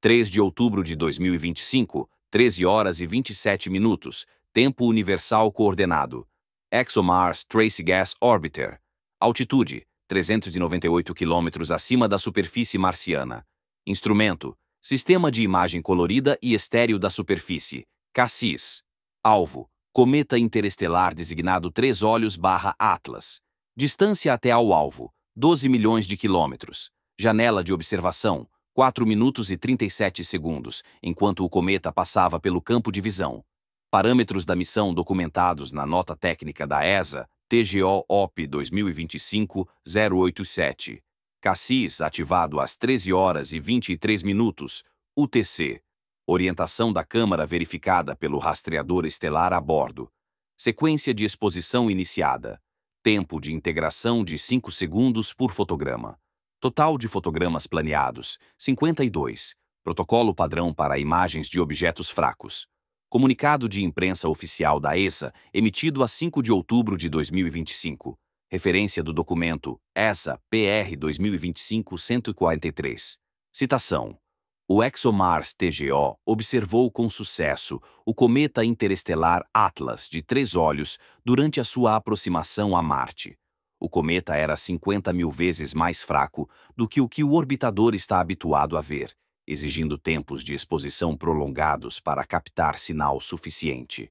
3 de outubro de 2025, 13 horas e 27 minutos, tempo universal coordenado. ExoMars Trace Gas Orbiter. Altitude, 398 km acima da superfície marciana. Instrumento, Sistema de Imagem Colorida e Estéreo da Superfície, CASSIS. Alvo, cometa interestelar designado 3 Olhos/Atlas. Distância até ao alvo, 12 milhões de quilômetros. Janela de observação, 4 minutos e 37 segundos, enquanto o cometa passava pelo campo de visão. Parâmetros da missão documentados na nota técnica da ESA, TGO-OP 2025-087. CASSIS ativado às 13 horas e 23 minutos, UTC. Orientação da câmara verificada pelo rastreador estelar a bordo. Sequência de exposição iniciada. Tempo de integração de 5 segundos por fotograma. Total de fotogramas planeados, 52. Protocolo padrão para imagens de objetos fracos. Comunicado de imprensa oficial da ESA, emitido a 5 de outubro de 2025. Referência do documento ESA-PR 2025-143. Citação. O ExoMars TGO observou com sucesso o cometa interestelar Atlas de 3 olhos durante a sua aproximação a Marte. O cometa era 50 mil vezes mais fraco do que o orbitador está habituado a ver, exigindo tempos de exposição prolongados para captar sinal suficiente.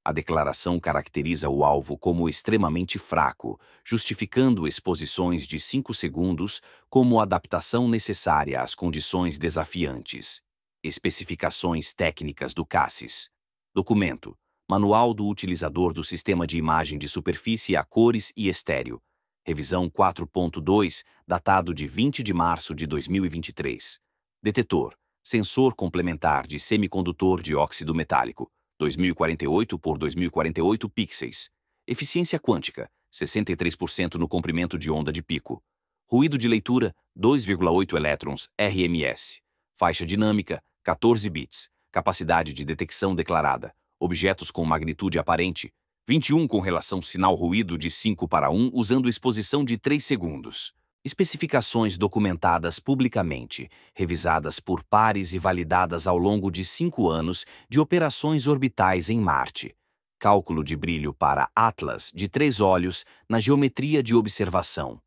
A declaração caracteriza o alvo como extremamente fraco, justificando exposições de 5 segundos como adaptação necessária às condições desafiantes. Especificações técnicas do CASSIS. Documento. Manual do utilizador do Sistema de Imagem de Superfície a Cores e Estéreo. Revisão 4.2, datado de 20 de março de 2023. Detetor. Sensor complementar de semicondutor de óxido metálico. 2048 por 2048 pixels. Eficiência quântica, 63% no comprimento de onda de pico. Ruído de leitura, 2,8 elétrons RMS. Faixa dinâmica, 14 bits. Capacidade de detecção declarada. Objetos com magnitude aparente, 21 com relação sinal-ruído de 5:1 usando exposição de 3 segundos. Especificações documentadas publicamente, revisadas por pares e validadas ao longo de 5 anos de operações orbitais em Marte. Cálculo de brilho para Atlas de 3 olhos na geometria de observação.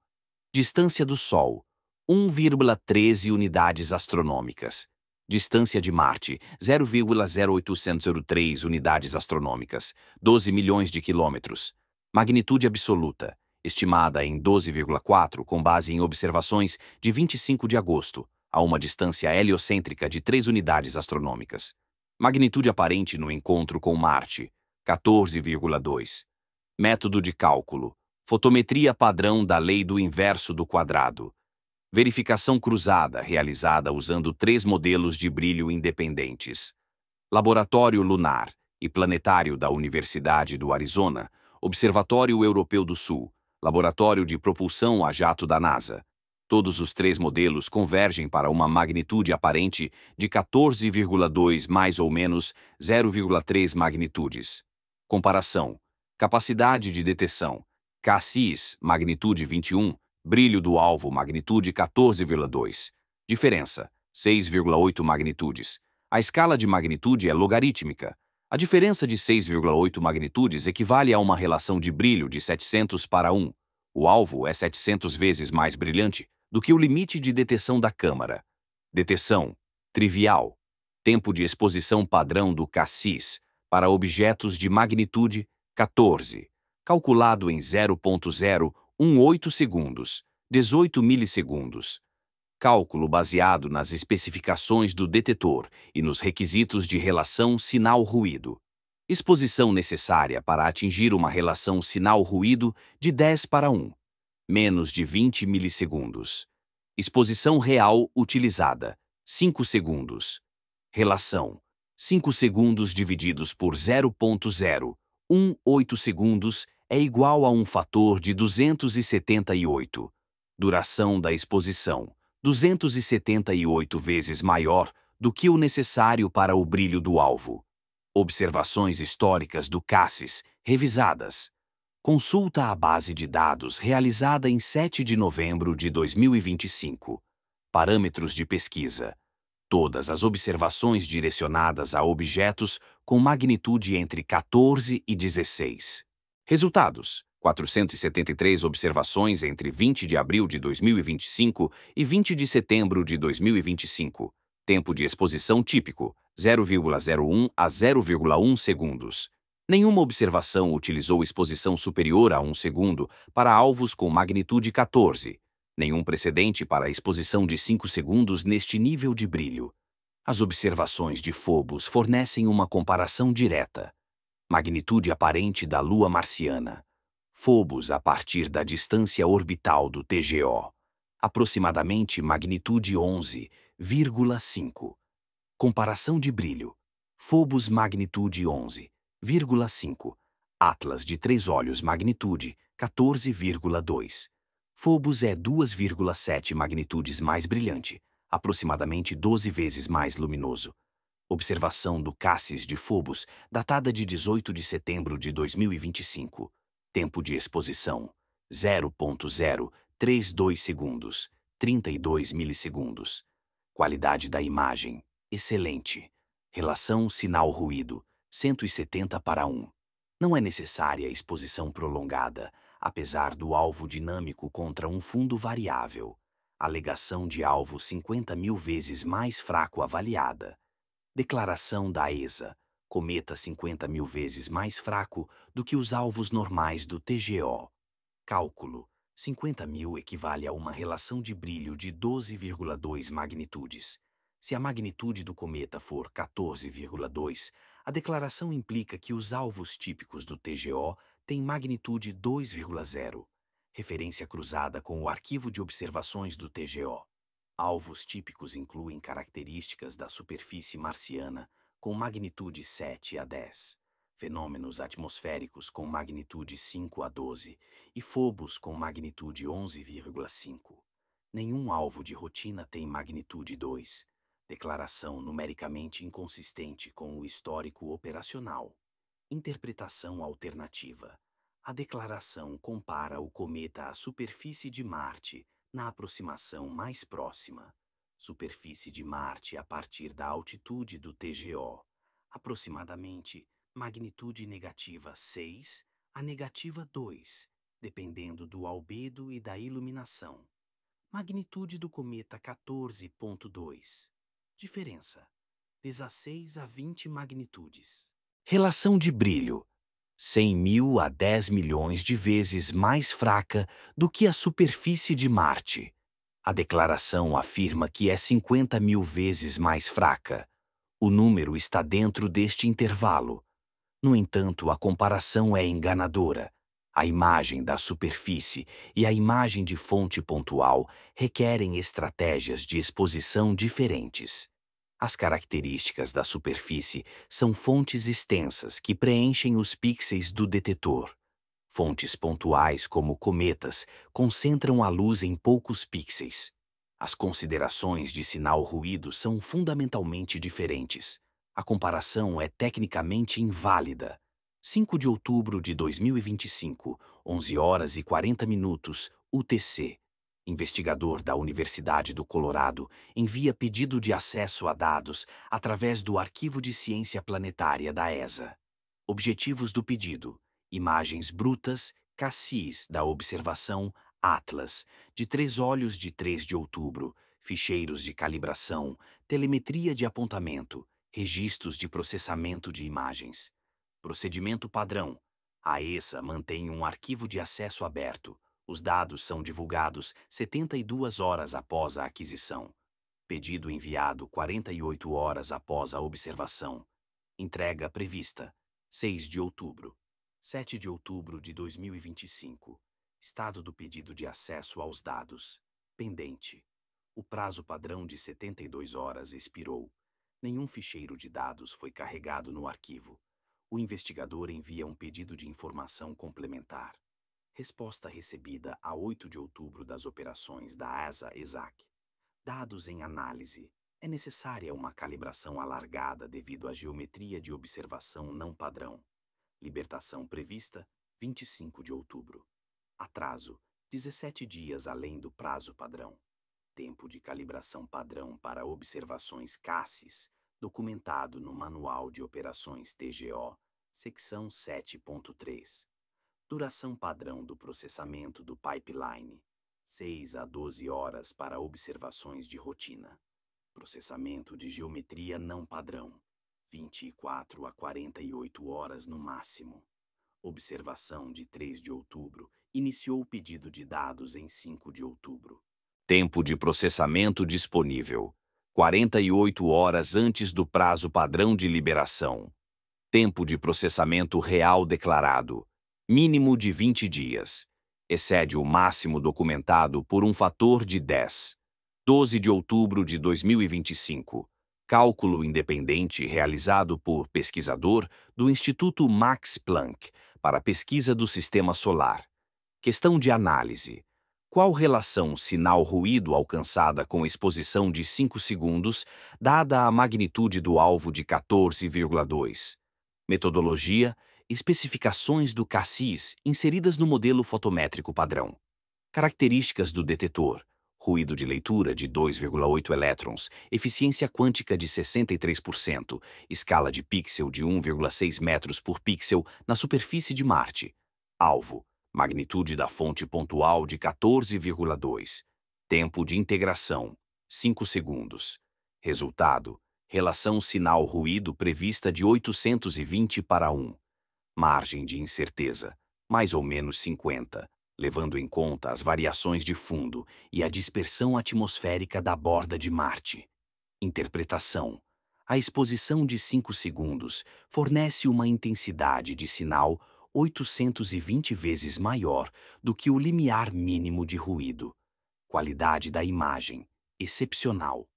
Distância do Sol, 1,13 unidades astronômicas. Distância de Marte, 0,0803 unidades astronômicas, 12 milhões de quilômetros. Magnitude absoluta, estimada em 12,4 com base em observações de 25 de agosto, a uma distância heliocêntrica de 3 unidades astronômicas. Magnitude aparente no encontro com Marte, 14,2. Método de cálculo. Fotometria padrão da lei do inverso do quadrado. Verificação cruzada realizada usando 3 modelos de brilho independentes. Laboratório Lunar e Planetário da Universidade do Arizona, Observatório Europeu do Sul, Laboratório de Propulsão a Jato da NASA. Todos os 3 modelos convergem para uma magnitude aparente de 14,2 mais ou menos 0,3 magnitudes. Comparação. Capacidade de detecção. CASSIS, magnitude 21, brilho do alvo, magnitude 14,2. Diferença, 6,8 magnitudes. A escala de magnitude é logarítmica. A diferença de 6,8 magnitudes equivale a uma relação de brilho de 700:1. O alvo é 700 vezes mais brilhante do que o limite de detecção da câmara. Detecção. Trivial. Tempo de exposição padrão do CASSIS para objetos de magnitude 14. Calculado em 0,018 segundos, 18 milissegundos. Cálculo baseado nas especificações do detetor e nos requisitos de relação sinal-ruído. Exposição necessária para atingir uma relação sinal-ruído de 10:1. Menos de 20 milissegundos. Exposição real utilizada, 5 segundos. Relação. 5 segundos divididos por 0,018 segundos é igual a um fator de 278. Duração da exposição, 278 vezes maior do que o necessário para o brilho do alvo. Observações históricas do CASSIS, revisadas. Consulta a base de dados realizada em 7 de novembro de 2025. Parâmetros de pesquisa. todas as observações direcionadas a objetos com magnitude entre 14 e 16. Resultados: 473 observações entre 20 de abril de 2025 e 20 de setembro de 2025. Tempo de exposição típico: 0,01 a 0,1 segundos. Nenhuma observação utilizou exposição superior a 1 segundo para alvos com magnitude 14. Nenhum precedente para a exposição de 5 segundos neste nível de brilho. As observações de Phobos fornecem uma comparação direta. Magnitude aparente da Lua marciana. Phobos a partir da distância orbital do TGO. Aproximadamente magnitude 11,5. Comparação de brilho. Phobos magnitude 11,5. Atlas de 3 olhos magnitude 14,2. Phobos é 2,7 magnitudes mais brilhante, aproximadamente 12 vezes mais luminoso. Observação do Cassis de Phobos, datada de 18 de setembro de 2025. Tempo de exposição: 0,032 segundos, 32 milissegundos. Qualidade da imagem: excelente. Relação sinal-ruído: 170:1. Não é necessária exposição prolongada, apesar do alvo dinâmico contra um fundo variável. Alegação de alvo 50.000 vezes mais fraco avaliada. Declaração da ESA: cometa 50.000 vezes mais fraco do que os alvos normais do TGO. Cálculo: 50.000 equivale a uma relação de brilho de 12,2 magnitudes. Se a magnitude do cometa for 14,2, a declaração implica que os alvos típicos do TGO têm magnitude 2,0. Referência cruzada com o arquivo de observações do TGO. Alvos típicos incluem características da superfície marciana com magnitude 7 a 10, fenômenos atmosféricos com magnitude 5 a 12 e Phobos com magnitude 11,5. Nenhum alvo de rotina tem magnitude 2. Declaração numericamente inconsistente com o histórico operacional. Interpretação alternativa. A declaração compara o cometa à superfície de Marte na aproximação mais próxima. Superfície de Marte a partir da altitude do TGO. Aproximadamente magnitude negativa 6 a negativa 2, dependendo do albedo e da iluminação. Magnitude do cometa 14,2. Diferença: 16 a 20 magnitudes. Relação de brilho: 100.000 a 10 milhões de vezes mais fraca do que a superfície de Marte. A declaração afirma que é 50.000 vezes mais fraca. O número está dentro deste intervalo. No entanto, a comparação é enganadora. A imagem da superfície e a imagem de fonte pontual requerem estratégias de exposição diferentes. As características da superfície são fontes extensas que preenchem os pixels do detetor. Fontes pontuais, como cometas, concentram a luz em poucos pixels. As considerações de sinal-ruído são fundamentalmente diferentes. A comparação é tecnicamente inválida. 5 de outubro de 2025, 11 horas e 40 minutos, UTC. Investigador da Universidade do Colorado envia pedido de acesso a dados através do Arquivo de Ciência Planetária da ESA. Objetivos do pedido: imagens brutas, Cassis da observação Atlas, de 3 olhos de 3 de outubro, ficheiros de calibração, telemetria de apontamento, registros de processamento de imagens. Procedimento padrão: a ESA mantém um arquivo de acesso aberto. Os dados são divulgados 72 horas após a aquisição. Pedido enviado 48 horas após a observação. Entrega prevista: 6 de outubro. 7 de outubro de 2025. Estado do pedido de acesso aos dados. Pendente. O prazo padrão de 72 horas expirou. Nenhum ficheiro de dados foi carregado no arquivo. O investigador envia um pedido de informação complementar. Resposta recebida a 8 de outubro das operações da ESA-ESAC. Dados em análise. É necessária uma calibração alargada devido à geometria de observação não padrão. Libertação prevista: 25 de outubro. Atraso: 17 dias além do prazo padrão. Tempo de calibração padrão para observações CASSIS, documentado no Manual de Operações TGO, secção 7.3. Duração padrão do processamento do pipeline: 6 a 12 horas para observações de rotina. Processamento de geometria não padrão: 24 a 48 horas no máximo. Observação de 3 de outubro iniciou o pedido de dados em 5 de outubro. Tempo de processamento disponível: 48 horas antes do prazo padrão de liberação. Tempo de processamento real declarado: mínimo de 20 dias. Excede o máximo documentado por um fator de 10. 12 de outubro de 2025. Cálculo independente realizado por pesquisador do Instituto Max Planck para pesquisa do Sistema Solar. Questão de análise: qual relação sinal-ruído alcançada com exposição de 5 segundos, dada a magnitude do alvo de 14,2? Metodologia: especificações do CASSIS inseridas no modelo fotométrico padrão. Características do detetor: ruído de leitura de 2,8 elétrons, eficiência quântica de 63%, escala de pixel de 1,6 metros por pixel na superfície de Marte. Alvo: magnitude da fonte pontual de 14,2. Tempo de integração: 5 segundos. Resultado: relação sinal-ruído prevista de 820 para 1. Margem de incerteza: mais ou menos 50, levando em conta as variações de fundo e a dispersão atmosférica da borda de Marte. Interpretação: a exposição de 5 segundos fornece uma intensidade de sinal 820 vezes maior do que o limiar mínimo de ruído. Qualidade da imagem: excepcional.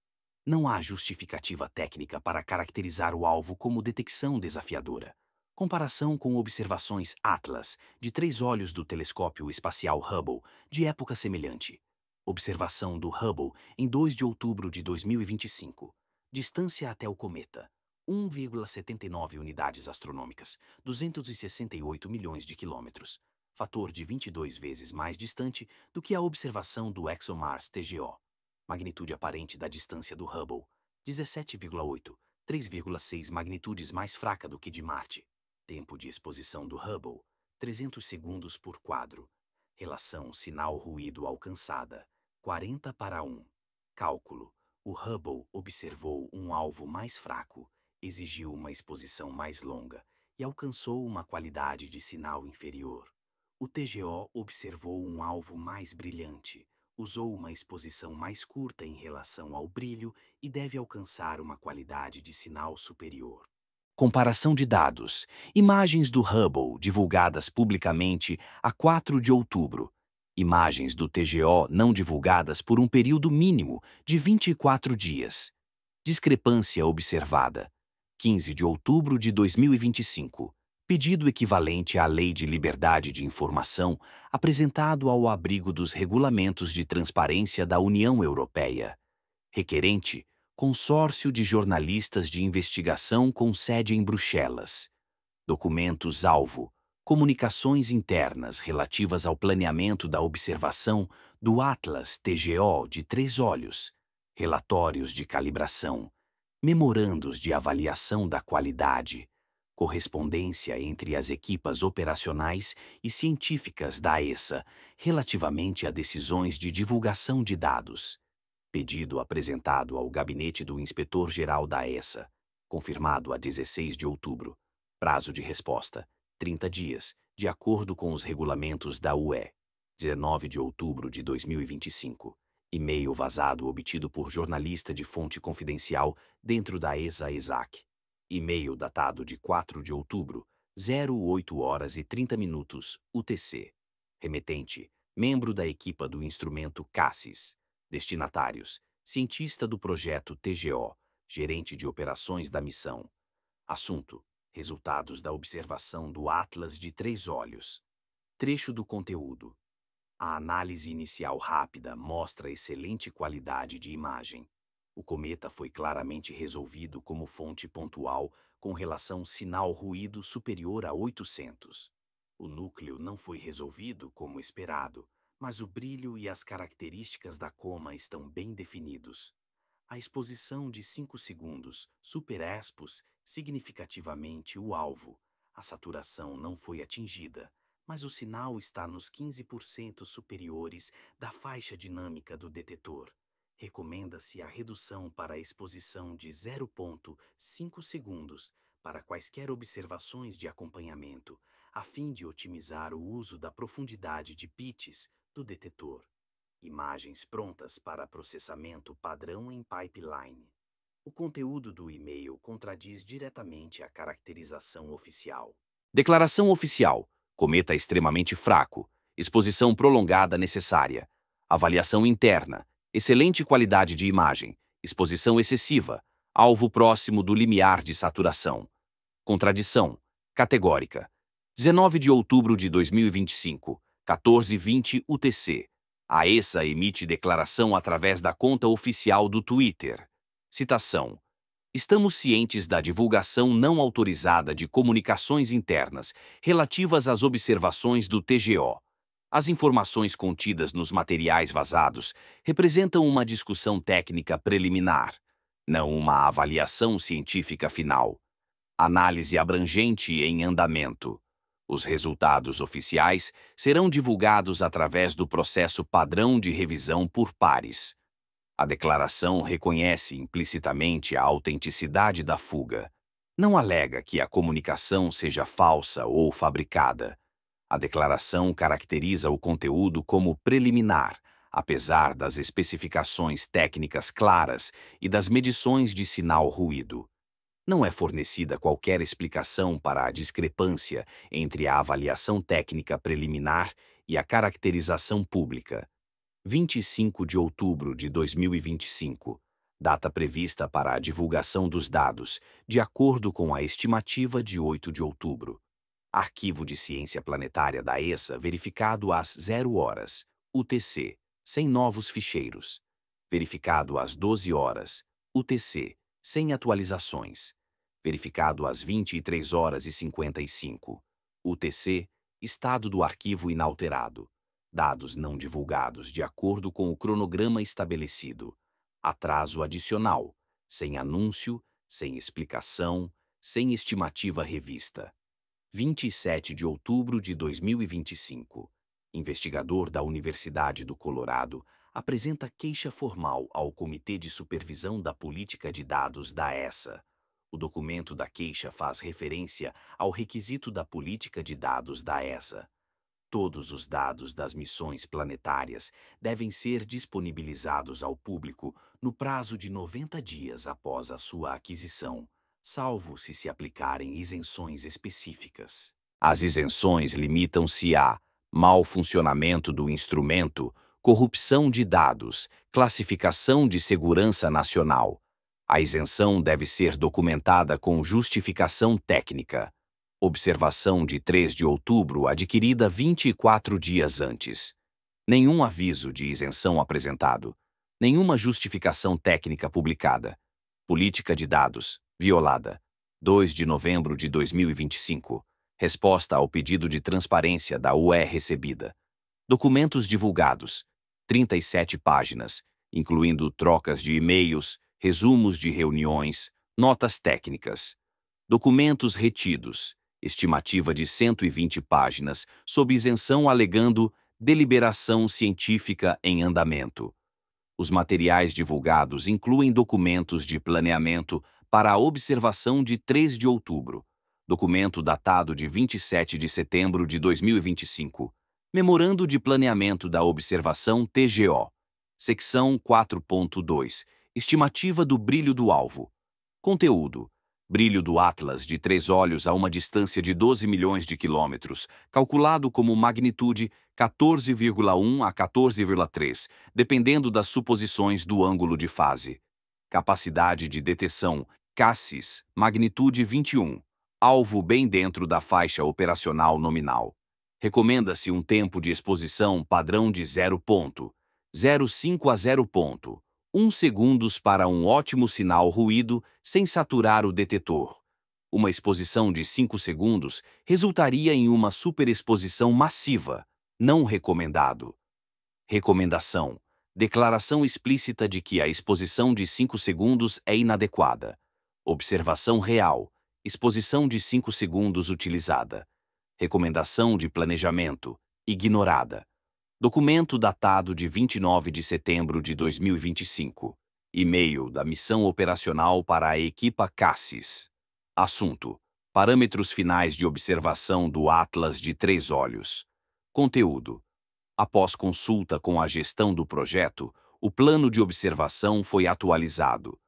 Não há justificativa técnica para caracterizar o alvo como detecção desafiadora. Comparação com observações Atlas, de 3 olhos do telescópio espacial Hubble, de época semelhante. Observação do Hubble em 2 de outubro de 2025. Distância até o cometa: 1,79 unidades astronômicas, 268 milhões de quilômetros. Fator de 22 vezes mais distante do que a observação do ExoMars TGO. Magnitude aparente da distância do Hubble: 17,8, 3,6 magnitudes mais fraca do que de Marte. Tempo de exposição do Hubble: 300 segundos por quadro. Relação sinal-ruído alcançada: 40 para 1. Cálculo: o Hubble observou um alvo mais fraco, exigiu uma exposição mais longa e alcançou uma qualidade de sinal inferior. O TGO observou um alvo mais brilhante, usou uma exposição mais curta em relação ao brilho e deve alcançar uma qualidade de sinal superior. Comparação de dados: imagens do Hubble divulgadas publicamente a 4 de outubro. Imagens do TGO não divulgadas por um período mínimo de 24 dias. Discrepância observada: 15 de outubro de 2025. Pedido equivalente à Lei de Liberdade de Informação, apresentado ao abrigo dos regulamentos de transparência da União Europeia. Requerente: Consórcio de Jornalistas de Investigação com sede em Bruxelas. Documentos-alvo: comunicações internas relativas ao planeamento da observação do Atlas TGO de 3 olhos, relatórios de calibração, memorandos de avaliação da qualidade, correspondência entre as equipas operacionais e científicas da ESA relativamente a decisões de divulgação de dados. Pedido apresentado ao Gabinete do Inspetor-Geral da ESA, confirmado a 16 de outubro. Prazo de resposta: 30 dias, de acordo com os regulamentos da UE. 19 de outubro de 2025. E-mail vazado obtido por jornalista de fonte confidencial dentro da ESA-ESAC. E-mail datado de 4 de outubro, 08 horas e 30 minutos, UTC. Remetente: membro da equipa do instrumento CASSIS. Destinatários: cientista do projeto TGO, gerente de operações da missão. Assunto: resultados da observação do Atlas de 3 olhos. Trecho do conteúdo: a análise inicial rápida mostra excelente qualidade de imagem. O cometa foi claramente resolvido como fonte pontual com relação sinal-ruído superior a 800. O núcleo não foi resolvido como esperado, mas o brilho e as características da coma estão bem definidos. A exposição de 5 segundos superexpôs significativamente o alvo. A saturação não foi atingida, mas o sinal está nos 15% superiores da faixa dinâmica do detetor. Recomenda-se a redução para a exposição de 0,5 segundos para quaisquer observações de acompanhamento, a fim de otimizar o uso da profundidade de bits do detetor. Imagens prontas para processamento padrão em pipeline. O conteúdo do e-mail contradiz diretamente a caracterização oficial. Declaração oficial. Cometa extremamente fraco. Exposição prolongada necessária. Avaliação interna. Excelente qualidade de imagem. Exposição excessiva. Alvo próximo do limiar de saturação. Contradição. Categórica. 19 de outubro de 2025, 14h20 UTC. A ESA emite declaração através da conta oficial do Twitter. Citação. Estamos cientes da divulgação não autorizada de comunicações internas relativas às observações do TGO. As informações contidas nos materiais vazados representam uma discussão técnica preliminar, não uma avaliação científica final. Análise abrangente em andamento. Os resultados oficiais serão divulgados através do processo padrão de revisão por pares. A declaração reconhece implicitamente a autenticidade da fuga. Não alega que a comunicação seja falsa ou fabricada. A declaração caracteriza o conteúdo como preliminar, apesar das especificações técnicas claras e das medições de sinal-ruído. Não é fornecida qualquer explicação para a discrepância entre a avaliação técnica preliminar e a caracterização pública. 25 de outubro de 2025, data prevista para a divulgação dos dados, de acordo com a estimativa de 8 de outubro. Arquivo de Ciência Planetária da ESA verificado às 0 horas, UTC, sem novos ficheiros. Verificado às 12 horas, UTC, sem atualizações. Verificado às 23 horas e 55. UTC, estado do arquivo inalterado. Dados não divulgados de acordo com o cronograma estabelecido. Atraso adicional, sem anúncio, sem explicação, sem estimativa revista. 27 de outubro de 2025. Investigador da Universidade do Colorado apresenta queixa formal ao Comitê de Supervisão da Política de Dados da ESA. O documento da queixa faz referência ao requisito da política de dados da ESA. Todos os dados das missões planetárias devem ser disponibilizados ao público no prazo de 90 dias após a sua aquisição, salvo se aplicarem isenções específicas. As isenções limitam-se a mau funcionamento do instrumento, corrupção de dados, classificação de segurança nacional. A isenção deve ser documentada com justificação técnica. Observação de 3 de outubro adquirida 24 dias antes. Nenhum aviso de isenção apresentado. Nenhuma justificação técnica publicada. Política de dados, violada. 2 de novembro de 2025. Resposta ao pedido de transparência da UE recebida. Documentos divulgados. 37 páginas, incluindo trocas de e-mails, resumos de reuniões, notas técnicas. Documentos retidos. Estimativa de 120 páginas, sob isenção alegando deliberação científica em andamento. Os materiais divulgados incluem documentos de planeamento para a observação de 3 de outubro, documento datado de 27 de setembro de 2025, memorando de planeamento da observação TGO, secção 4.2, estimativa do brilho do alvo. Conteúdo. Brilho do Atlas de 3 olhos a uma distância de 12 milhões de quilômetros, calculado como magnitude 14,1 a 14,3, dependendo das suposições do ângulo de fase. Capacidade de detecção, CASSIS, magnitude 21. Alvo bem dentro da faixa operacional nominal. Recomenda-se um tempo de exposição padrão de 0,05 a 0,1 segundos para um ótimo sinal ruído sem saturar o detetor. Uma exposição de 5 segundos resultaria em uma superexposição massiva, não recomendado. Recomendação: declaração explícita de que a exposição de 5 segundos é inadequada. Observação real: exposição de 5 segundos utilizada. Recomendação de planejamento: ignorada. Documento datado de 29 de setembro de 2025. E-mail da missão operacional para a equipa CASSIS. Assunto: parâmetros finais de observação do Atlas de 3 olhos. Conteúdo: após consulta com a gestão do projeto, o plano de observação foi atualizado.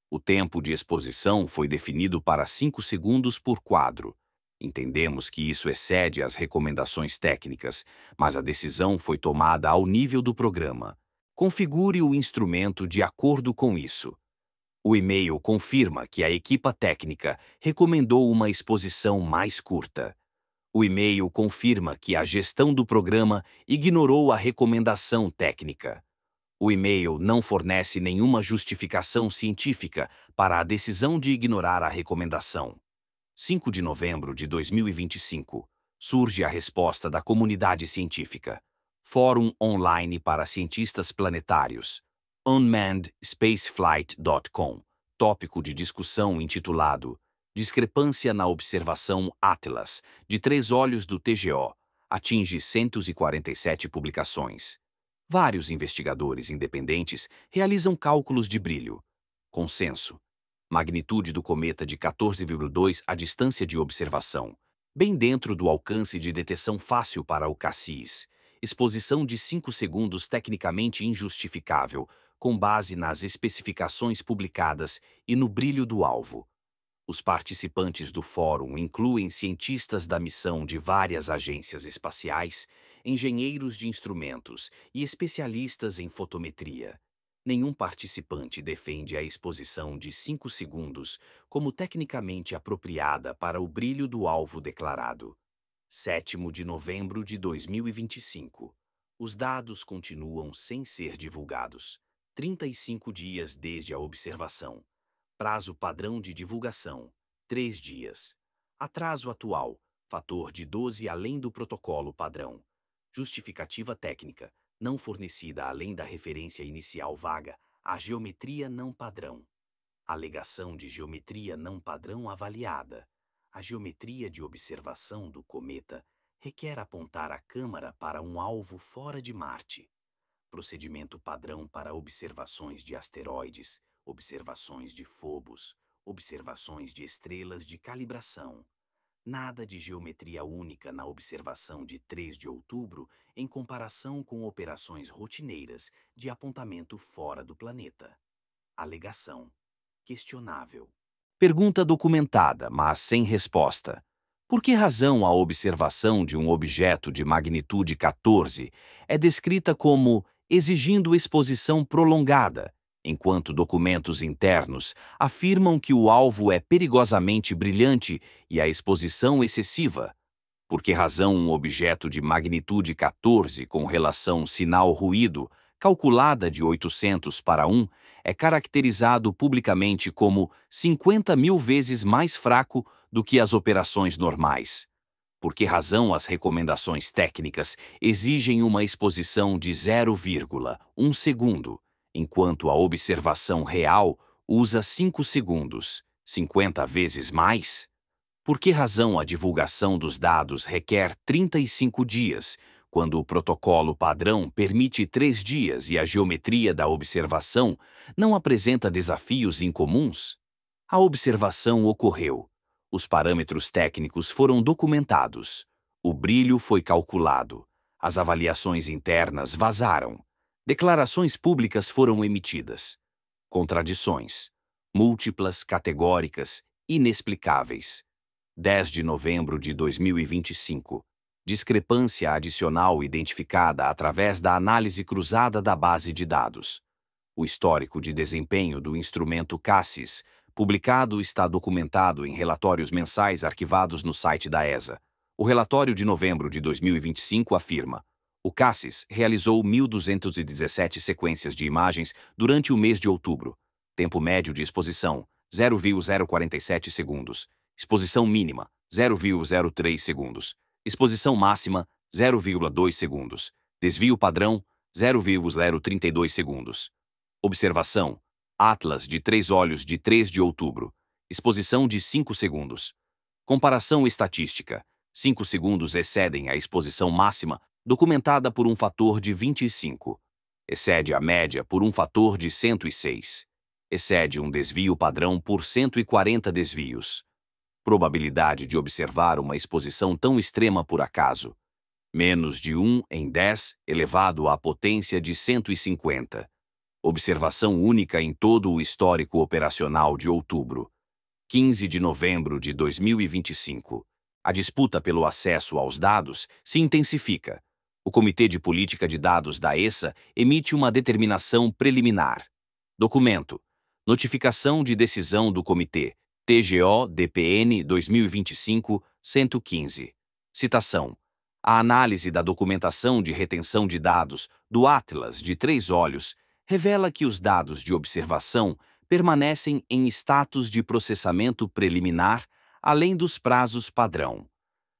O tempo de exposição foi definido para 5 segundos por quadro. Entendemos que isso excede as recomendações técnicas, mas a decisão foi tomada ao nível do programa. Configure o instrumento de acordo com isso. O e-mail confirma que a equipa técnica recomendou uma exposição mais curta. O e-mail confirma que a gestão do programa ignorou a recomendação técnica. O e-mail não fornece nenhuma justificação científica para a decisão de ignorar a recomendação. 5 de novembro de 2025. Surge a resposta da comunidade científica. Fórum online para cientistas planetários. unmannedspaceflight.com. Tópico de discussão intitulado Discrepância na observação Atlas, de 3 olhos do TGO, atinge 147 publicações. Vários investigadores independentes realizam cálculos de brilho. Consenso: magnitude do cometa de 14,2 à distância de observação, bem dentro do alcance de detecção fácil para o CASSIS. Exposição de 5 segundos tecnicamente injustificável, com base nas especificações publicadas e no brilho do alvo. Os participantes do fórum incluem cientistas da missão de várias agências espaciais, engenheiros de instrumentos e especialistas em fotometria. Nenhum participante defende a exposição de 5 segundos como tecnicamente apropriada para o brilho do alvo declarado. 7 de novembro de 2025. Os dados continuam sem ser divulgados. 35 dias desde a observação. Prazo padrão de divulgação: 3 dias. Atraso atual: fator de 12 além do protocolo padrão. Justificativa técnica: não fornecida além da referência inicial vaga, a geometria não padrão. Alegação de geometria não padrão avaliada. A geometria de observação do cometa requer apontar a câmara para um alvo fora de Marte. Procedimento padrão para observações de asteroides, observações de Phobos, observações de estrelas de calibração. Nada de geometria única na observação de 3 de outubro em comparação com operações rotineiras de apontamento fora do planeta. Alegação: questionável. Pergunta documentada, mas sem resposta. Por que razão a observação de um objeto de magnitude 14 é descrita como exigindo exposição prolongada, enquanto documentos internos afirmam que o alvo é perigosamente brilhante e a exposição excessiva? Por que razão um objeto de magnitude 14 com relação sinal-ruído, calculada de 800 para 1, é caracterizado publicamente como 50.000 vezes mais fraco do que as operações normais? Por que razão as recomendações técnicas exigem uma exposição de 0,1 segundo, enquanto a observação real usa 5 segundos, 50 vezes mais? Por que razão a divulgação dos dados requer 35 dias, quando o protocolo padrão permite 3 dias e a geometria da observação não apresenta desafios incomuns? A observação ocorreu. Os parâmetros técnicos foram documentados. O brilho foi calculado. As avaliações internas vazaram. Declarações públicas foram emitidas. Contradições. Múltiplas, categóricas, inexplicáveis. 10 de novembro de 2025. Discrepância adicional identificada através da análise cruzada da base de dados. O histórico de desempenho do instrumento CASSIS, publicado, está documentado em relatórios mensais arquivados no site da ESA. O relatório de novembro de 2025 afirma: o CASSIS realizou 1.217 sequências de imagens durante o mês de outubro. Tempo médio de exposição: 0,047 segundos. Exposição mínima: 0,03 segundos. Exposição máxima: 0,2 segundos. Desvio padrão: 0,032 segundos. Observação: Atlas de 3 olhos de 3 de outubro. Exposição de 5 segundos. Comparação estatística: 5 segundos excedem a exposição máxima, documentada por um fator de 25. Excede a média por um fator de 106. Excede um desvio padrão por 140 desvios. Probabilidade de observar uma exposição tão extrema por acaso: menos de 1 em 10 elevado à potência de 150. Observação única em todo o histórico operacional de outubro. 15 de novembro de 2025. A disputa pelo acesso aos dados se intensifica. O Comitê de Política de Dados da ESA emite uma determinação preliminar. Documento: Notificação de decisão do Comitê, TGO-DPN 2025-115. Citação: A análise da documentação de retenção de dados do Atlas de 3 olhos revela que os dados de observação permanecem em status de processamento preliminar, além dos prazos padrão.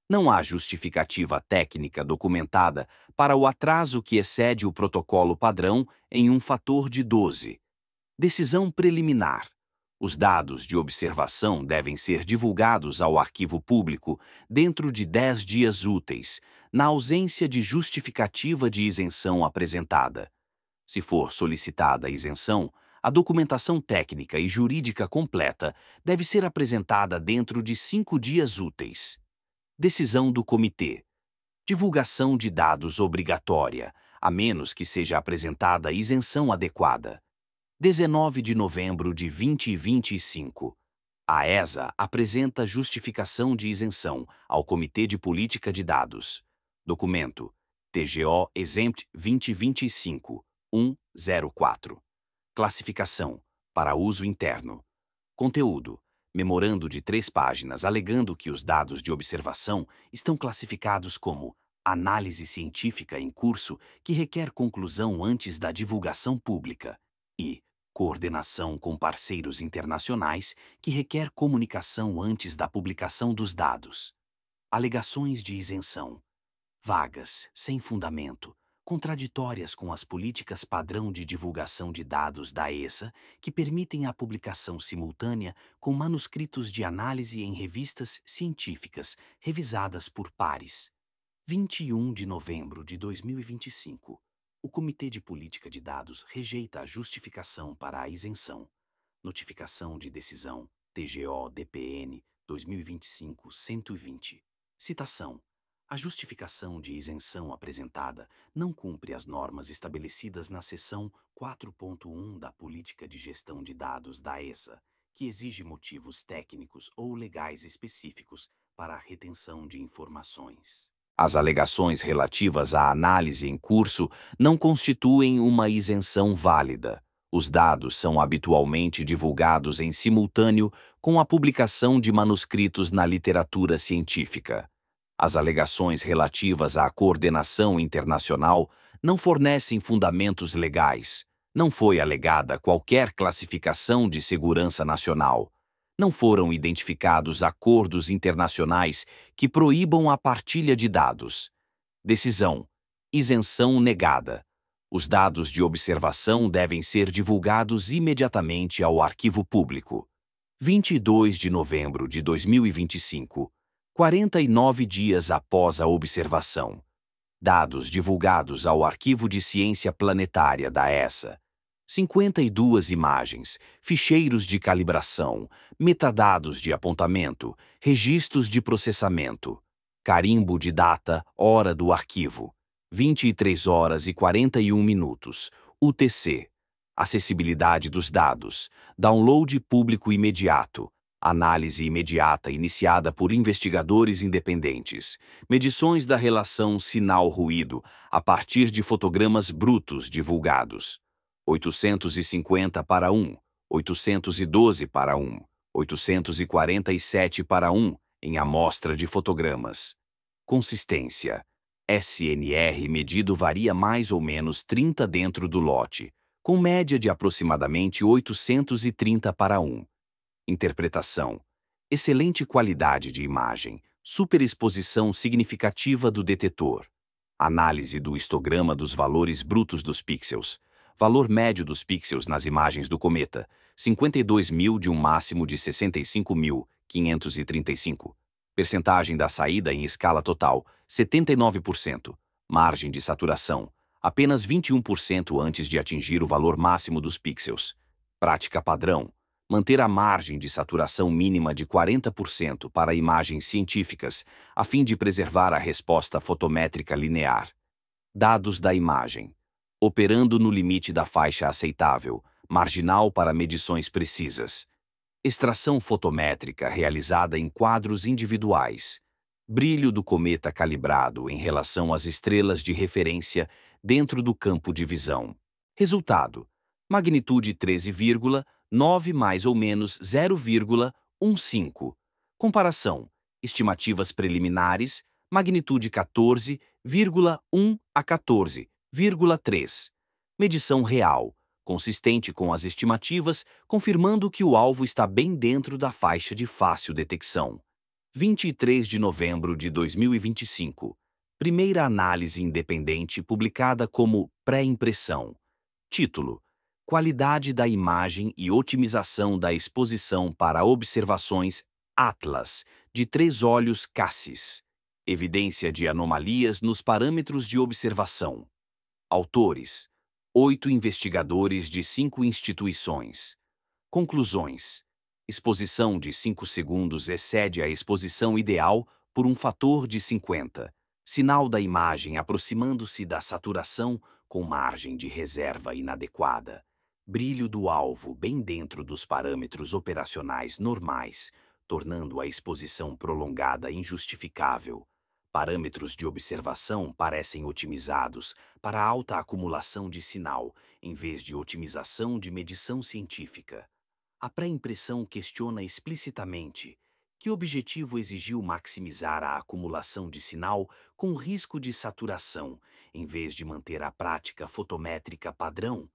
Não há justificativa técnica documentada para o atraso que excede o protocolo padrão em um fator de 12. Decisão preliminar: os dados de observação devem ser divulgados ao arquivo público dentro de 10 dias úteis, na ausência de justificativa de isenção apresentada. Se for solicitada a isenção, a documentação técnica e jurídica completa deve ser apresentada dentro de 5 dias úteis. Decisão do Comitê: divulgação de dados obrigatória, a menos que seja apresentada isenção adequada. 19 de novembro de 2025. A ESA apresenta justificação de isenção ao Comitê de Política de Dados. Documento: TGO Exempt 2025-104. Classificação: para uso interno. Conteúdo: memorando de 3 páginas alegando que os dados de observação estão classificados como análise científica em curso que requer conclusão antes da divulgação pública e coordenação com parceiros internacionais que requer comunicação antes da publicação dos dados. Alegações de isenção: vagas, sem fundamento, contraditórias com as políticas padrão de divulgação de dados da ESA, que permitem a publicação simultânea com manuscritos de análise em revistas científicas revisadas por pares. 21 de novembro de 2025. O Comitê de Política de Dados rejeita a justificação para a isenção. Notificação de decisão, TGO-DPN 2025-120. Citação: a justificação de isenção apresentada não cumpre as normas estabelecidas na seção 4.1 da Política de Gestão de Dados da ESA, que exige motivos técnicos ou legais específicos para a retenção de informações. As alegações relativas à análise em curso não constituem uma isenção válida. Os dados são habitualmente divulgados em simultâneo com a publicação de manuscritos na literatura científica. As alegações relativas à coordenação internacional não fornecem fundamentos legais. Não foi alegada qualquer classificação de segurança nacional. Não foram identificados acordos internacionais que proíbam a partilha de dados. Decisão: isenção negada. Os dados de observação devem ser divulgados imediatamente ao arquivo público. 22 de novembro de 2025. 49 dias após a observação. Dados divulgados ao Arquivo de Ciência Planetária da ESA. 52 imagens, ficheiros de calibração, metadados de apontamento, registros de processamento. Carimbo de data, hora do arquivo. 23 horas e 41 minutos. UTC. Acessibilidade dos dados. Download público imediato. Análise imediata iniciada por investigadores independentes. Medições da relação sinal-ruído a partir de fotogramas brutos divulgados. 850 para 1, 812 para 1, 847 para 1 em amostra de fotogramas. Consistência: SNR medido varia mais ou menos 30 dentro do lote, com média de aproximadamente 830 para 1. Interpretação: excelente qualidade de imagem, superexposição significativa do detetor. Análise do histograma dos valores brutos dos pixels. Valor médio dos pixels nas imagens do cometa: 52.000 de um máximo de 65.535. Percentagem da saída em escala total: 79%. Margem de saturação: apenas 21% antes de atingir o valor máximo dos pixels. Prática padrão: manter a margem de saturação mínima de 40% para imagens científicas, a fim de preservar a resposta fotométrica linear. Dados da imagem. Operando no limite da faixa aceitável, marginal para medições precisas. Extração fotométrica realizada em quadros individuais. Brilho do cometa calibrado em relação às estrelas de referência dentro do campo de visão. Resultado: magnitude 13,9 mais ou menos 0,15. Comparação: estimativas preliminares, magnitude 14,1 a 14,3. Medição real, consistente com as estimativas, confirmando que o alvo está bem dentro da faixa de fácil detecção. 23 de novembro de 2025. Primeira análise independente publicada como pré-impressão. Título: Qualidade da imagem e otimização da exposição para observações Atlas de 3 olhos Cassis. Evidência de anomalias nos parâmetros de observação. Autores: 8 investigadores de 5 instituições. Conclusões: exposição de 5 segundos excede a exposição ideal por um fator de 50. Sinal da imagem aproximando-se da saturação com margem de reserva inadequada. Brilho do alvo bem dentro dos parâmetros operacionais normais, tornando a exposição prolongada injustificável. Parâmetros de observação parecem otimizados para alta acumulação de sinal, em vez de otimização de medição científica. A pré-impressão questiona explicitamente que objetivo exigiu maximizar a acumulação de sinal com risco de saturação, em vez de manter a prática fotométrica padrão.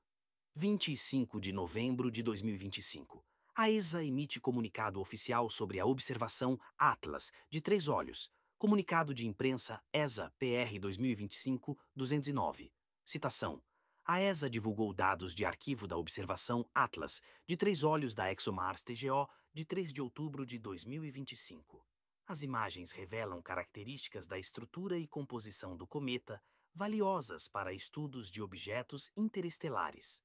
25 de novembro de 2025. A ESA emite comunicado oficial sobre a observação Atlas de 3 olhos. Comunicado de imprensa ESA-PR 2025-209. Citação: a ESA divulgou dados de arquivo da observação Atlas de 3 olhos da ExoMars TGO de 3 de outubro de 2025. As imagens revelam características da estrutura e composição do cometa, valiosas para estudos de objetos interestelares.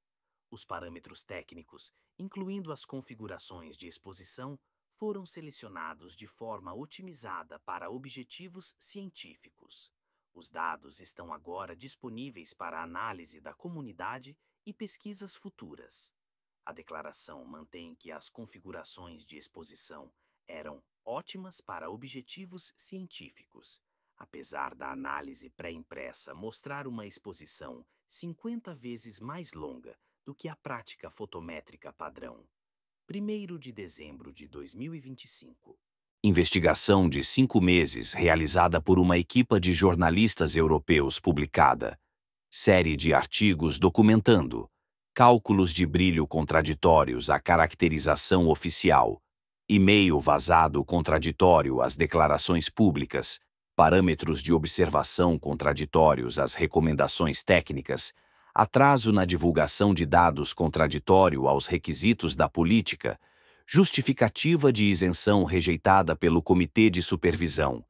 Os parâmetros técnicos, incluindo as configurações de exposição, foram selecionados de forma otimizada para objetivos científicos. Os dados estão agora disponíveis para análise da comunidade e pesquisas futuras. A declaração mantém que as configurações de exposição eram ótimas para objetivos científicos, apesar da análise pré-impressa mostrar uma exposição 50 vezes mais longa do que a prática fotométrica padrão. 1º de dezembro de 2025. Investigação de 5 meses realizada por uma equipa de jornalistas europeus publicada. Série de artigos documentando cálculos de brilho contraditórios à caracterização oficial, e-mail vazado contraditório às declarações públicas, parâmetros de observação contraditórios às recomendações técnicas, atraso na divulgação de dados contraditório aos requisitos da política, justificativa de isenção rejeitada pelo Comitê de Supervisão.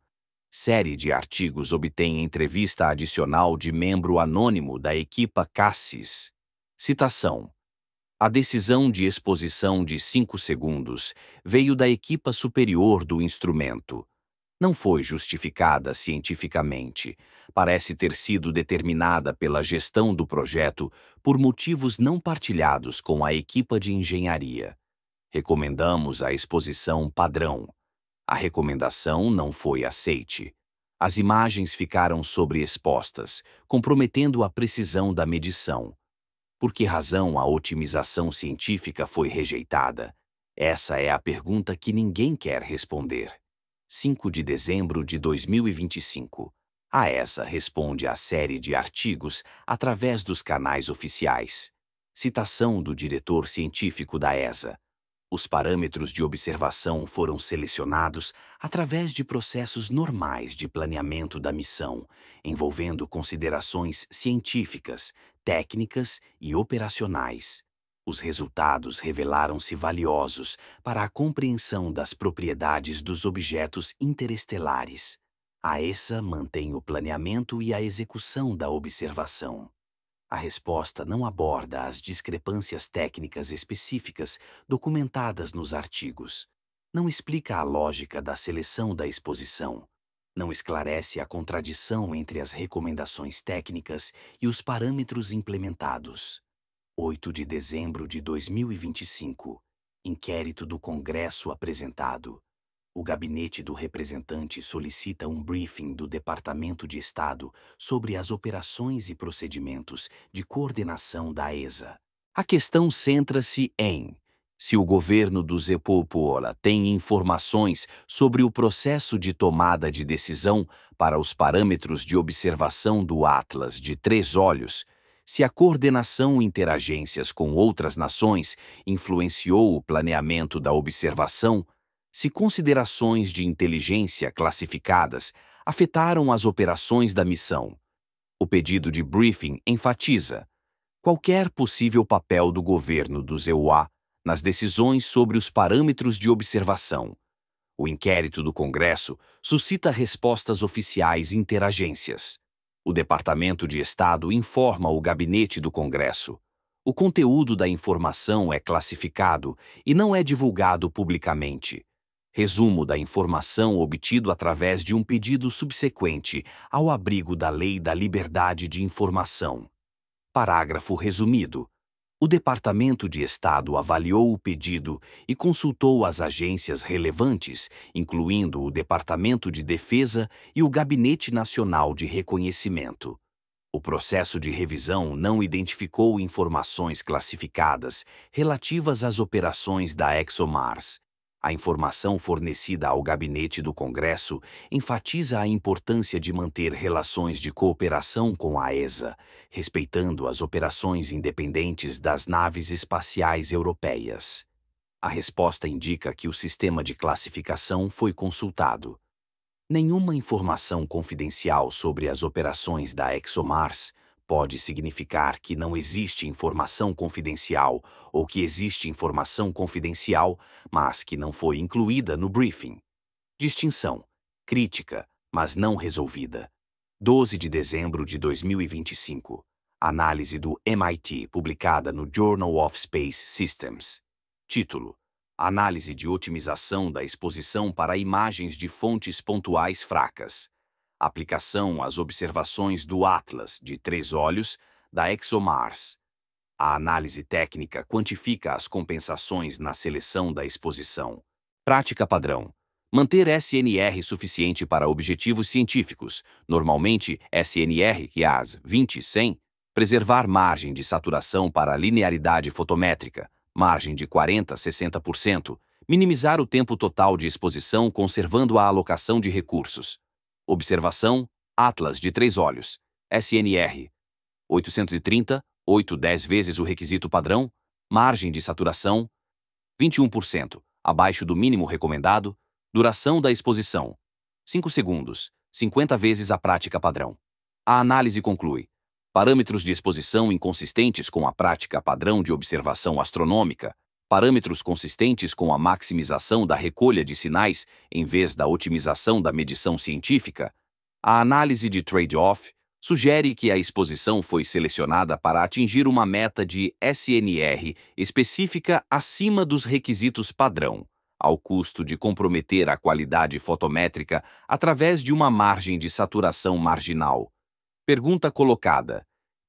Série de artigos obtém entrevista adicional de membro anônimo da equipa Cassis. Citação: a decisão de exposição de 5 segundos veio da equipa superior do instrumento. Não foi justificada cientificamente. Parece ter sido determinada pela gestão do projeto por motivos não partilhados com a equipa de engenharia. Recomendamos a exposição padrão. A recomendação não foi aceite. As imagens ficaram sobreexpostas, comprometendo a precisão da medição. Por que razão a otimização científica foi rejeitada? Essa é a pergunta que ninguém quer responder. 5 de dezembro de 2025. A ESA responde à série de artigos através dos canais oficiais. Citação do diretor científico da ESA. Os parâmetros de observação foram selecionados através de processos normais de planeamento da missão, envolvendo considerações científicas, técnicas e operacionais. Os resultados revelaram-se valiosos para a compreensão das propriedades dos objetos interestelares. A ESA mantém o planeamento e a execução da observação. A resposta não aborda as discrepâncias técnicas específicas documentadas nos artigos. Não explica a lógica da seleção da exposição. Não esclarece a contradição entre as recomendações técnicas e os parâmetros implementados. 8 de dezembro de 2025. Inquérito do Congresso apresentado. O gabinete do representante solicita um briefing do Departamento de Estado sobre as operações e procedimentos de coordenação da ESA. A questão centra-se em se o governo do Zepopola tem informações sobre o processo de tomada de decisão para os parâmetros de observação do Atlas de Três Olhos, se a coordenação interagências com outras nações influenciou o planeamento da observação, se considerações de inteligência classificadas afetaram as operações da missão. O pedido de briefing enfatiza qualquer possível papel do governo do ZEUA nas decisões sobre os parâmetros de observação. O inquérito do Congresso suscita respostas oficiais interagências. O Departamento de Estado informa o Gabinete do Congresso. O conteúdo da informação é classificado e não é divulgado publicamente. Resumo da informação obtido através de um pedido subsequente ao abrigo da Lei da Liberdade de Informação. Parágrafo resumido. O Departamento de Estado avaliou o pedido e consultou as agências relevantes, incluindo o Departamento de Defesa e o Gabinete Nacional de Reconhecimento. O processo de revisão não identificou informações classificadas relativas às operações da ExoMars. A informação fornecida ao Gabinete do Congresso enfatiza a importância de manter relações de cooperação com a ESA, respeitando as operações independentes das naves espaciais europeias. A resposta indica que o sistema de classificação foi consultado. Nenhuma informação confidencial sobre as operações da ExoMars pode significar que não existe informação confidencial ou que existe informação confidencial, mas que não foi incluída no briefing. Distinção. Crítica, mas não resolvida. 12 de dezembro de 2025. Análise do MIT, publicada no Journal of Space Systems. Título: Análise de otimização da exposição para imagens de fontes pontuais fracas. Aplicação às observações do Atlas de Três Olhos da ExoMars. A análise técnica quantifica as compensações na seleção da exposição. Prática padrão. Manter SNR suficiente para objetivos científicos, normalmente SNR IAS 20-100. Preservar margem de saturação para linearidade fotométrica, margem de 40-60%. Minimizar o tempo total de exposição conservando a alocação de recursos. Observação, Atlas de Três Olhos, SNR. 830, 8-10 vezes o requisito padrão, margem de saturação, 21%, abaixo do mínimo recomendado, duração da exposição, 5 segundos, 50 vezes a prática padrão. A análise conclui: parâmetros de exposição inconsistentes com a prática padrão de observação astronômica, parâmetros consistentes com a maximização da recolha de sinais em vez da otimização da medição científica. A análise de trade-off sugere que a exposição foi selecionada para atingir uma meta de SNR específica acima dos requisitos padrão, ao custo de comprometer a qualidade fotométrica através de uma margem de saturação marginal. Pergunta colocada: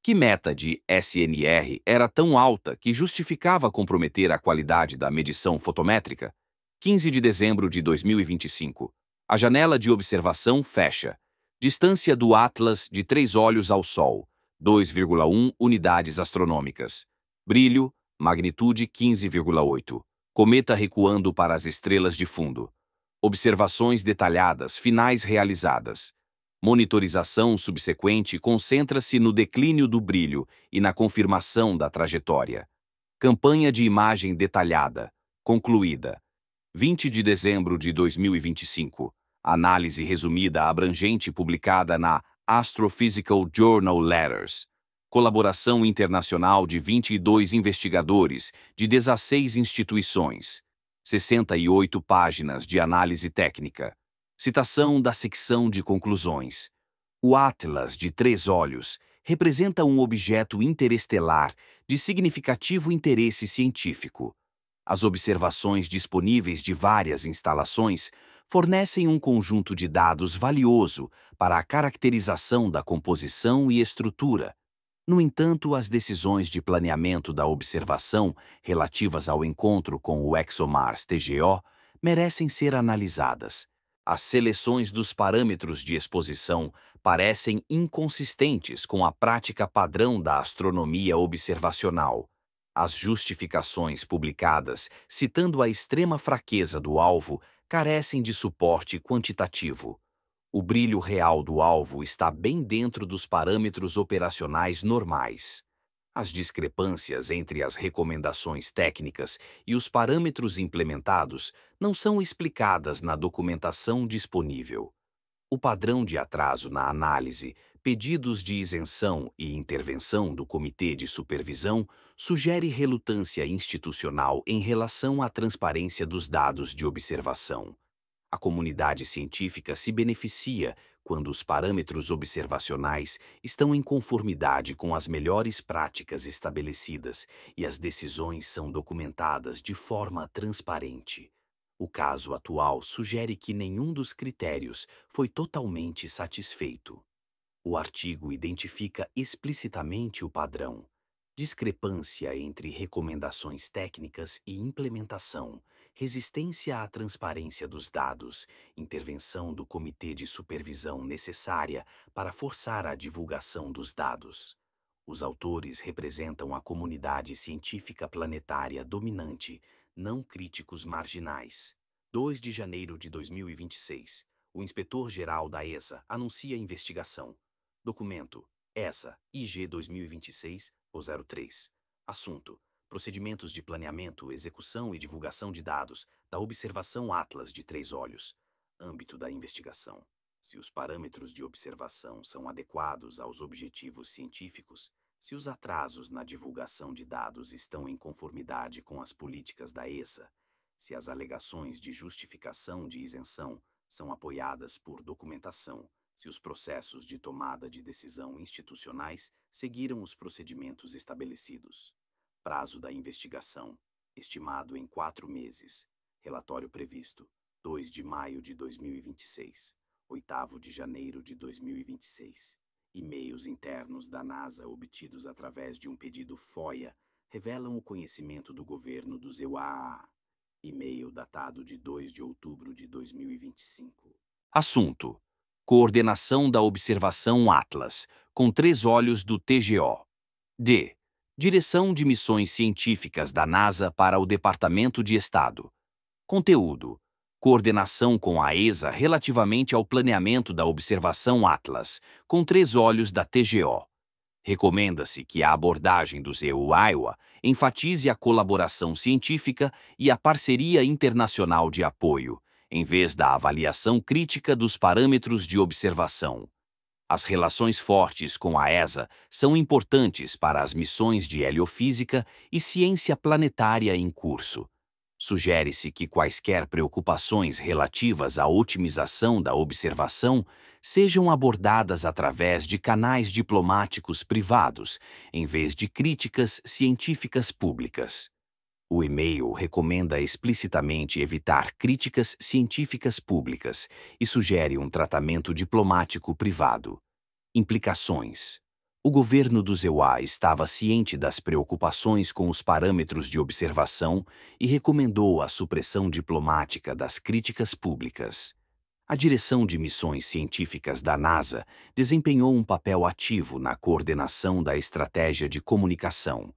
que meta de SNR era tão alta que justificava comprometer a qualidade da medição fotométrica? 15 de dezembro de 2025. A janela de observação fecha. Distância do Atlas de Três Olhos ao Sol, 2,1 unidades astronômicas. Brilho, magnitude 15,8. Cometa recuando para as estrelas de fundo. Observações detalhadas finais realizadas. Monitorização subsequente concentra-se no declínio do brilho e na confirmação da trajetória. Campanha de imagem detalhada. Concluída. 20 de dezembro de 2025. Análise resumida abrangente publicada na Astrophysical Journal Letters. Colaboração internacional de 22 investigadores de 16 instituições. 68 páginas de análise técnica. Citação da secção de conclusões. O Atlas de Três Olhos representa um objeto interestelar de significativo interesse científico. As observações disponíveis de várias instalações fornecem um conjunto de dados valioso para a caracterização da composição e estrutura. No entanto, as decisões de planeamento da observação relativas ao encontro com o ExoMars TGO merecem ser analisadas. As seleções dos parâmetros de exposição parecem inconsistentes com a prática padrão da astronomia observacional. As justificações publicadas, citando a extrema fraqueza do alvo, carecem de suporte quantitativo. O brilho real do alvo está bem dentro dos parâmetros operacionais normais. As discrepâncias entre as recomendações técnicas e os parâmetros implementados não são explicadas na documentação disponível. O padrão de atraso na análise, pedidos de isenção e intervenção do Comitê de Supervisão sugere relutância institucional em relação à transparência dos dados de observação. A comunidade científica se beneficia quando os parâmetros observacionais estão em conformidade com as melhores práticas estabelecidas e as decisões são documentadas de forma transparente. O caso atual sugere que nenhum dos critérios foi totalmente satisfeito. O artigo identifica explicitamente o padrão: discrepância entre recomendações técnicas e implementação, resistência à transparência dos dados, intervenção do Comitê de Supervisão necessária para forçar a divulgação dos dados. Os autores representam a comunidade científica planetária dominante, não críticos marginais. 2 de janeiro de 2026. O inspetor-geral da ESA anuncia investigação. Documento: ESA, IG 2026-03. Assunto: procedimentos de planeamento, execução e divulgação de dados da observação Atlas de Três Olhos. Âmbito da investigação: se os parâmetros de observação são adequados aos objetivos científicos, se os atrasos na divulgação de dados estão em conformidade com as políticas da ESA, se as alegações de justificação de isenção são apoiadas por documentação, se os processos de tomada de decisão institucionais seguiram os procedimentos estabelecidos. Prazo da investigação: estimado em 4 meses. Relatório previsto: 2 de maio de 2026, 8º de janeiro de 2026. E-mails internos da NASA obtidos através de um pedido FOIA revelam o conhecimento do governo do EUA. E-mail datado de 2 de outubro de 2025. Assunto: coordenação da observação Atlas, com Três Olhos do TGO. D. Direção de Missões Científicas da NASA para o Departamento de Estado. Conteúdo: coordenação com a ESA relativamente ao planeamento da observação Atlas, com Três Olhos da TGO. Recomenda-se que a abordagem do EUA enfatize a colaboração científica e a parceria internacional de apoio, em vez da avaliação crítica dos parâmetros de observação. As relações fortes com a ESA são importantes para as missões de heliofísica e ciência planetária em curso. Sugere-se que quaisquer preocupações relativas à otimização da observação sejam abordadas através de canais diplomáticos privados, em vez de críticas científicas públicas. O e-mail recomenda explicitamente evitar críticas científicas públicas e sugere um tratamento diplomático privado. Implicações: o governo do EUA estava ciente das preocupações com os parâmetros de observação e recomendou a supressão diplomática das críticas públicas. A direção de missões científicas da NASA desempenhou um papel ativo na coordenação da estratégia de comunicação.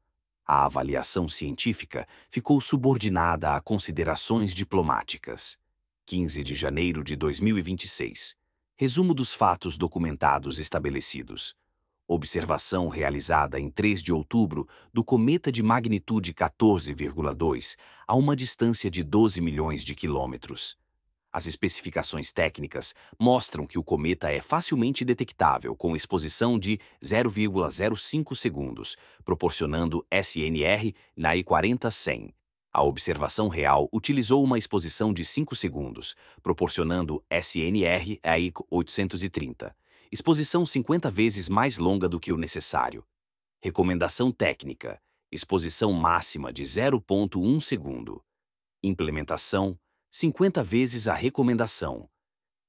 A avaliação científica ficou subordinada a considerações diplomáticas. 15 de janeiro de 2026. Resumo dos fatos documentados estabelecidos. Observação realizada em 3 de outubro do cometa de magnitude 14,2 a uma distância de 12 milhões de quilômetros. As especificações técnicas mostram que o cometa é facilmente detectável com exposição de 0,05 segundos, proporcionando SNR na I40-100. A observação real utilizou uma exposição de 5 segundos, proporcionando SNR a I830, exposição 50 vezes mais longa do que o necessário. Recomendação técnica: exposição máxima de 0,1 segundo. Implementação: 50 vezes a recomendação.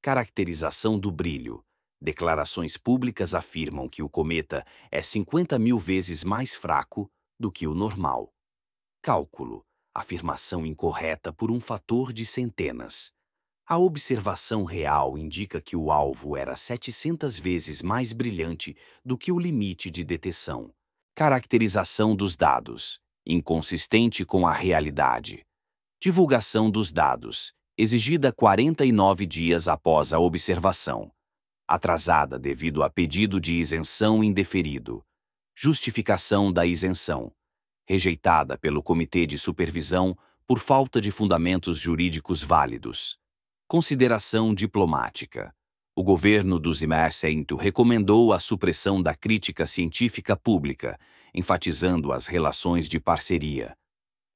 Caracterização do brilho. Declarações públicas afirmam que o cometa é 50.000 vezes mais fraco do que o normal. Cálculo. Afirmação incorreta por um fator de centenas. A observação real indica que o alvo era 700 vezes mais brilhante do que o limite de detecção. Caracterização dos dados. Inconsistente com a realidade. Divulgação dos dados, exigida 49 dias após a observação. Atrasada devido a pedido de isenção indeferido. Justificação da isenção. Rejeitada pelo Comitê de Supervisão por falta de fundamentos jurídicos válidos. Consideração diplomática. O governo do Zimbábue recomendou a supressão da crítica científica pública, enfatizando as relações de parceria.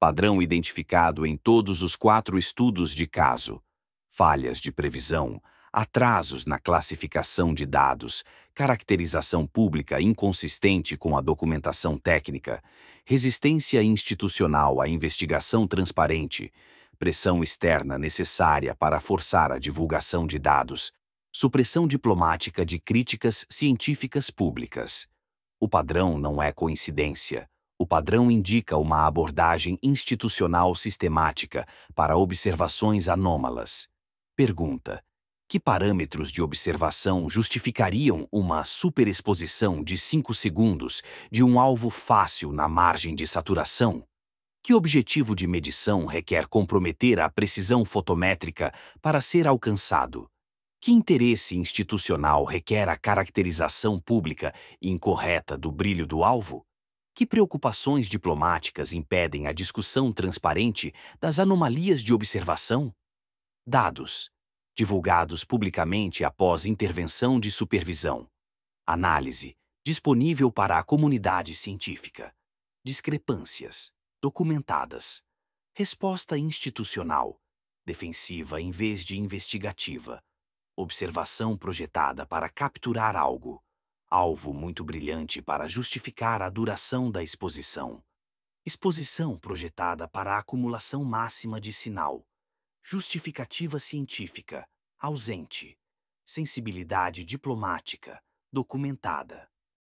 Padrão identificado em todos os 4 estudos de caso. Falhas de previsão, atrasos na classificação de dados, caracterização pública inconsistente com a documentação técnica, resistência institucional à investigação transparente, pressão externa necessária para forçar a divulgação de dados, supressão diplomática de críticas científicas públicas. O padrão não é coincidência. O padrão indica uma abordagem institucional sistemática para observações anômalas. Pergunta: que parâmetros de observação justificariam uma superexposição de 5 segundos de um alvo fácil na margem de saturação? Que objetivo de medição requer comprometer a precisão fotométrica para ser alcançado? Que interesse institucional requer a caracterização pública incorreta do brilho do alvo? Que preocupações diplomáticas impedem a discussão transparente das anomalias de observação? Dados divulgados publicamente após intervenção de supervisão. Análise disponível para a comunidade científica. Discrepâncias documentadas. Resposta institucional defensiva em vez de investigativa. Observação projetada para capturar algo. Alvo muito brilhante para justificar a duração da exposição. Exposição projetada para a acumulação máxima de sinal. Justificativa científica, ausente. Sensibilidade diplomática, documentada.